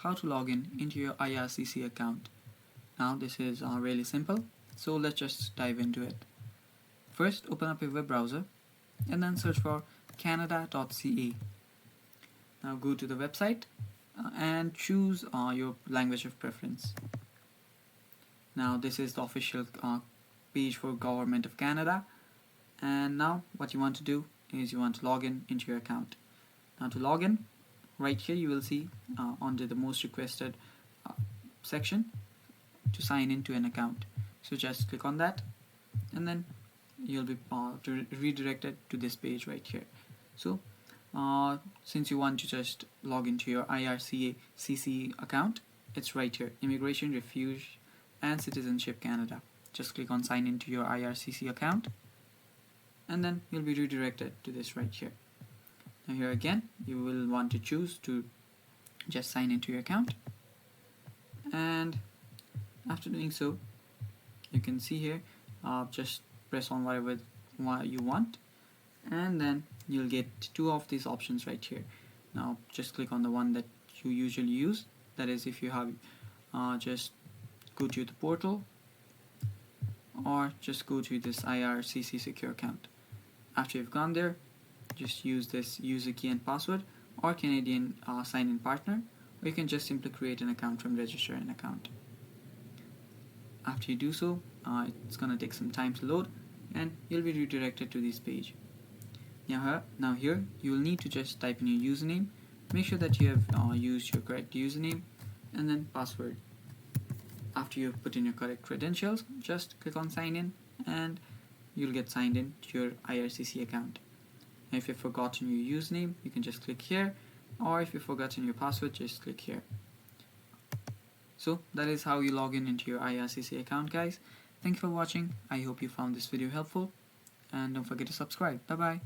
how to log in into your IRCC account. Now this is really simple, so let's just dive into it. First, open up your web browser and then search for canada.ca. Now go to the website and choose your language of preference. Now this is the official page for Government of Canada, and now what you want to do is you want to log in into your account. Now to log in, right here you will see under the most requested section to sign into an account. So just click on that and then you'll be redirected to this page right here. So since you want to just log into your IRCC account, it's right here, Immigration, Refuge and Citizenship Canada. Just click on sign into your IRCC account and then you'll be redirected to this right here. Now here again you will want to choose to just sign into your account, and after doing so you can see here just press on whatever you want and then you'll get two of these options right here. Now just click on the one that you usually use, that is if you have just go to the portal or just go to this IRCC secure account. After you've gone there, just use this user key and password or Canadian sign-in partner, or you can just simply create an account from register an account. After you do so, it's gonna take some time to load and you'll be redirected to this page. Now here you will need to just type in your username. Make sure that you have used your correct username and then password. After you've put in your correct credentials, just click on sign in and you'll get signed in to your IRCC account. And if you've forgotten your username, you can just click here, or if you've forgotten your password, just click here. So that is how you log in into your IRCC account, guys. Thank you for watching. I hope you found this video helpful, and don't forget to subscribe. Bye bye.